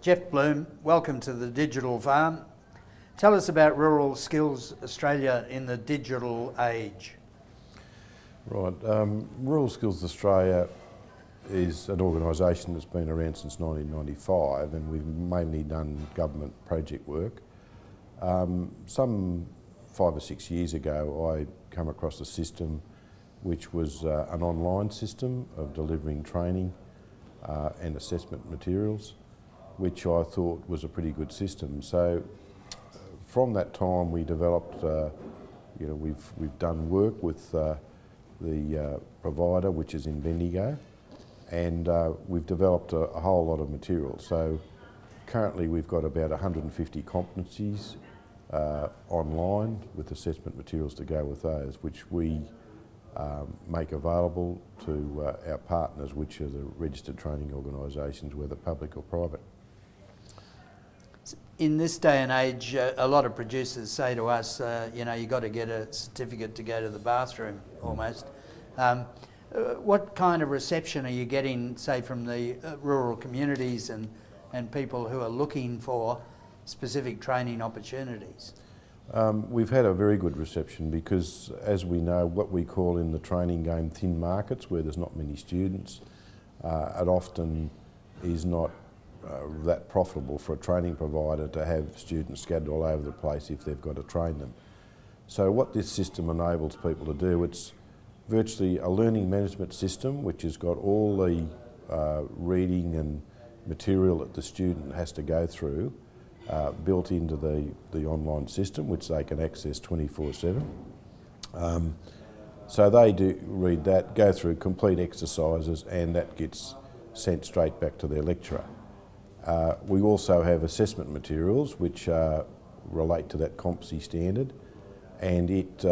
Geoff Bloom, welcome to the Digital Farm. Tell us about Rural Skills Australia in the digital age. Right, Rural Skills Australia is an organisation that's been around since 1995, and we've mainly done government project work. Some 5 or 6 years ago I come across a system which was an online system of delivering training and assessment materials, which I thought was a pretty good system. So from that time we developed, we've done work with the provider, which is in Bendigo, and we've developed a whole lot of material. So currently we've got about 150 competencies online with assessment materials to go with those, which we make available to our partners, which are the registered training organisations, whether public or private. In this day and age, a lot of producers say to us, you've got to get a certificate to go to the bathroom, almost. What kind of reception are you getting, say, from the rural communities and people who are looking for specific training opportunities? We've had a very good reception because, as we know, what we call in the training game thin markets, where there's not many students, it often is not that profitable for a training provider to have students scattered all over the place if they've got to train them. So what this system enables people to do, it's virtually a learning management system which has got all the reading and material that the student has to go through built into the online system, which they can access 24/7. So they do read that, go through complete exercises, and that gets sent straight back to their lecturer. We also have assessment materials which relate to that competency standard, and it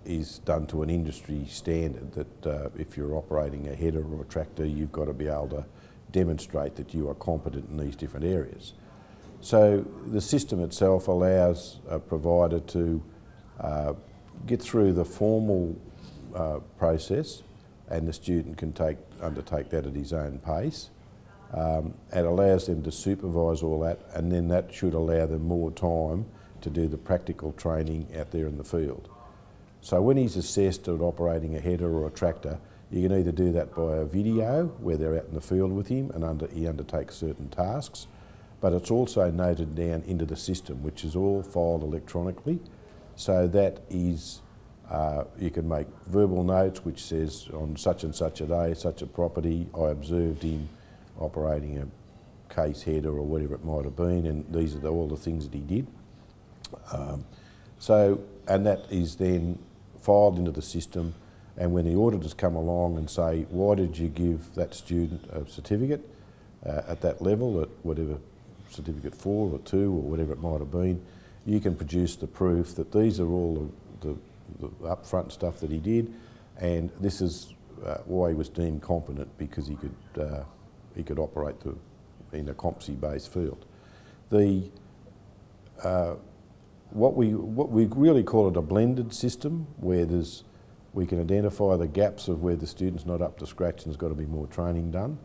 is done to an industry standard that if you're operating a header or a tractor, you've got to be able to demonstrate that you are competent in these different areas. So the system itself allows a provider to get through the formal process, and the student can undertake that at his own pace. It allows them to supervise all that, and then that should allow them more time to do the practical training out there in the field. So when he's assessed at operating a header or a tractor, you can either do that by a video where they're out in the field with him and he undertakes certain tasks, but it's also noted down into the system, which is all filed electronically. So that is, you can make verbal notes which says, on such and such a day, such a property, I observed him operating a case header or whatever it might have been, and these are all the things that he did. And that is then filed into the system, and when the auditors come along and say, why did you give that student a certificate at that level, at whatever certificate 4 or 2 or whatever it might have been, you can produce the proof that these are all the upfront stuff that he did, and this is why he was deemed competent, because he could operate in a competency-based field. What we really call it a blended system, where we can identify the gaps of where the student's not up to scratch and there's got to be more training done,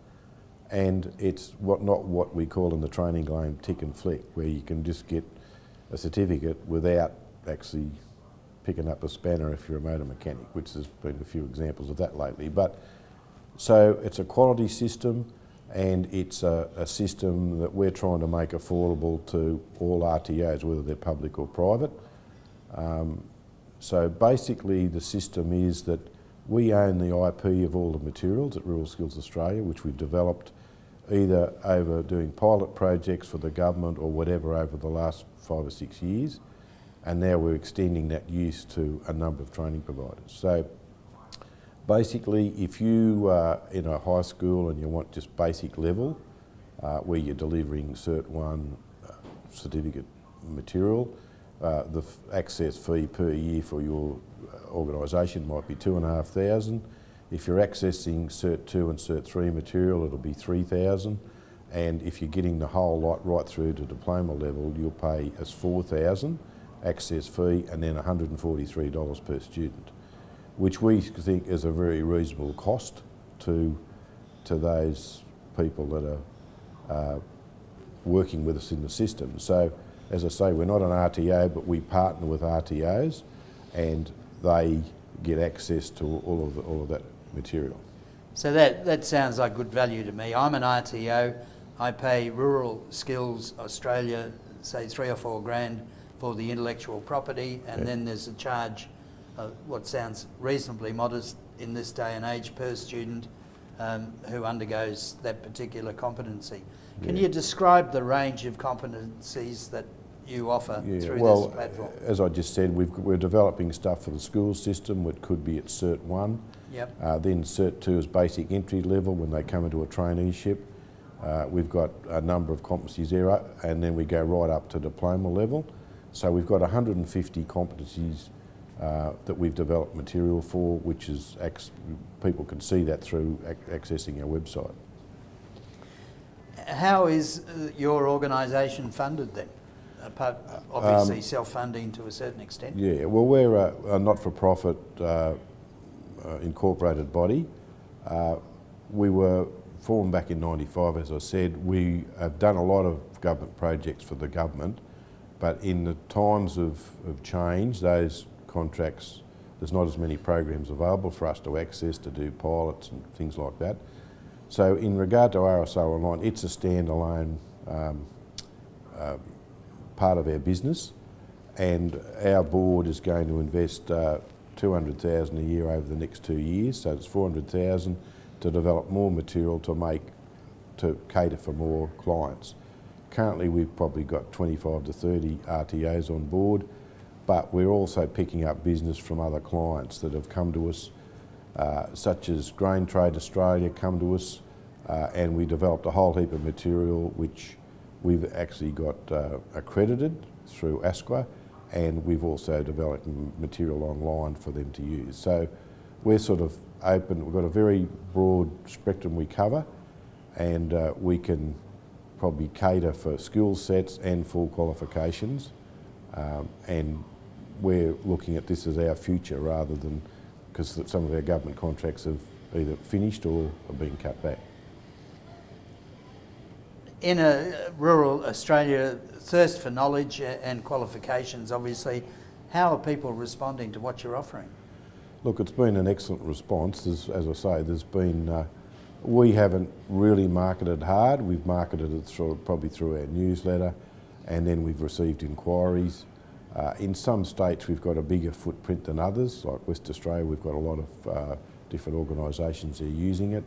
and it's not what we call in the training game tick and flick, where you can just get a certificate without actually picking up a spanner if you're a motor mechanic, which there's been a few examples of that lately. But so it's a quality system, and it's a system that we're trying to make affordable to all RTOs, whether they're public or private. So basically the system is that we own the IP of all the materials at Rural Skills Australia, which we've developed either over doing pilot projects for the government or whatever over the last 5 or 6 years, and now we're extending that use to a number of training providers. So basically, if you are in a high school and you want just basic level, where you're delivering Cert 1 certificate material, the access fee per year for your organisation might be $2,500. If you're accessing Cert 2 and Cert 3 material, it'll be $3,000. And if you're getting the whole lot right through to diploma level, you'll pay as $4,000 access fee and then $143 per student, which we think is a very reasonable cost to those people that are working with us in the system. So, as I say, we're not an RTO, but we partner with RTOs, and they get access to all of that material. So that sounds like good value to me. I'm an RTO. I pay Rural Skills Australia, say $3 or $4 grand for the intellectual property, and then there's a charge, what sounds reasonably modest in this day and age, per student who undergoes that particular competency. Can you describe the range of competencies that you offer through this platform? As I just said, we're developing stuff for the school system. It could be at Cert 1. Yep. Then Cert 2 is basic entry level when they come into a traineeship. We've got a number of competencies there, and then we go right up to diploma level. So we've got 150 competencies that we've developed material for, which is, people can see that through accessing our website. How is your organisation funded then? Apart, obviously self-funding to a certain extent. Yeah, well, we're a not-for-profit incorporated body. We were formed back in '95, as I said. We have done a lot of government projects for the government, but in the times of change, those contracts, there's not as many programs available for us to access to do pilots and things like that. So in regard to RSO Online, it's a standalone part of our business, and our board is going to invest $200,000 a year over the next 2 years, so it's $400,000 to develop more material to cater for more clients. Currently we've probably got 25 to 30 RTOs on board, but we're also picking up business from other clients that have come to us, such as Grain Trade Australia come to us, and we developed a whole heap of material which we've actually got accredited through ASQA, and we've also developed material online for them to use. So we're sort of open, we've got a very broad spectrum we cover, and we can probably cater for skill sets and full qualifications, and we're looking at this as our future rather than, because some of our government contracts have either finished or are being cut back. In a rural Australia, thirst for knowledge and qualifications, obviously, how are people responding to what you're offering? Look, it's been an excellent response. As I say, there's been, we haven't really marketed hard. We've marketed it probably through our newsletter, and then we've received inquiries. In some states we've got a bigger footprint than others, like West Australia we've got a lot of different organisations that are using it.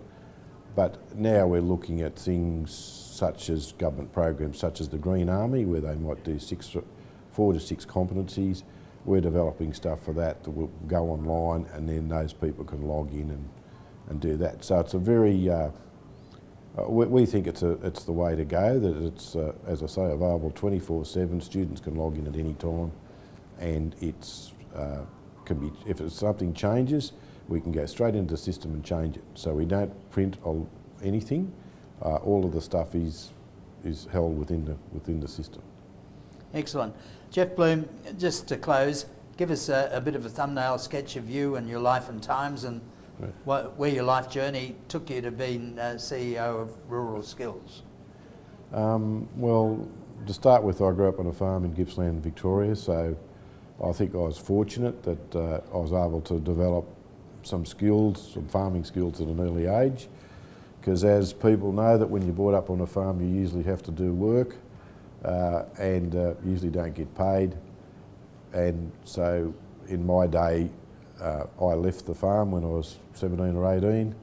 But now we're looking at things such as government programs such as the Green Army, where they might do 4 to 6 competencies. We're developing stuff for that will go online, and then those people can log in and do that. So it's a very, we think it's the way to go, that it's, as I say, available 24/7. Students can log in at any time, and it's, can be, if something changes, we can go straight into the system and change it. So we don't print anything. All of the stuff is held within the system. Excellent. Geoff Bloom, just to close, give us a bit of a thumbnail sketch of you and your life and times, and where your life journey took you to being CEO of Rural Skills. Well, to start with, I grew up on a farm in Gippsland, Victoria, so I think I was fortunate that I was able to develop some skills, some farming skills at an early age, because as people know, that when you're brought up on a farm you usually have to do work and usually don't get paid. And so in my day I left the farm when I was 17 or 18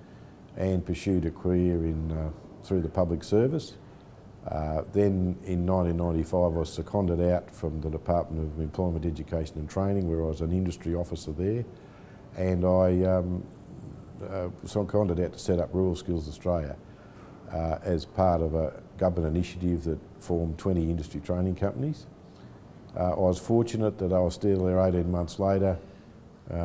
and pursued a career through the public service. Then in 1995 I was seconded out from the Department of Employment, Education and Training, where I was an industry officer there, and I seconded out to set up Rural Skills Australia as part of a government initiative that formed 20 industry training companies. I was fortunate that I was still there 18 months later.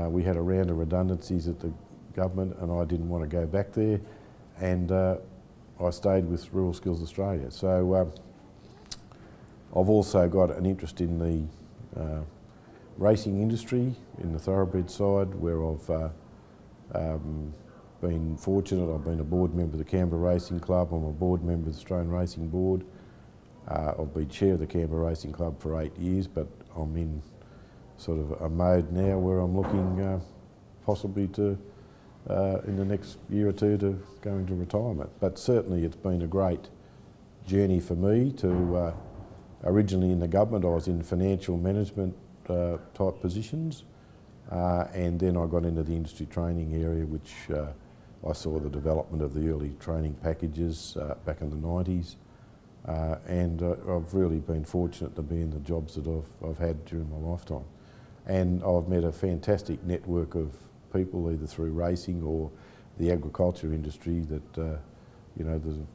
We had a round of redundancies at the government and I didn't want to go back there, and I stayed with Rural Skills Australia. So I've also got an interest in the racing industry, in the thoroughbred side, where I've been fortunate. I've been a board member of the Canberra Racing Club. I'm a board member of the Australian Racing Board. I've been chair of the Canberra Racing Club for 8 years, but I'm in sort of a mode now where I'm looking possibly to, in the next year or two, to go into retirement. But certainly it's been a great journey for me to, originally in the government I was in financial management type positions, and then I got into the industry training area, which I saw the development of the early training packages back in the 90s. And I've really been fortunate to be in the jobs that I've had during my lifetime. And I've met a fantastic network of people, either through racing or the agriculture industry, that you know, they've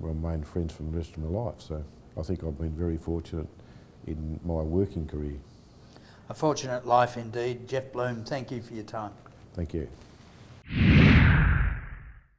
remained friends for the rest of my life. So I think I've been very fortunate in my working career. A fortunate life indeed. Geoff Bloom, thank you for your time. Thank you.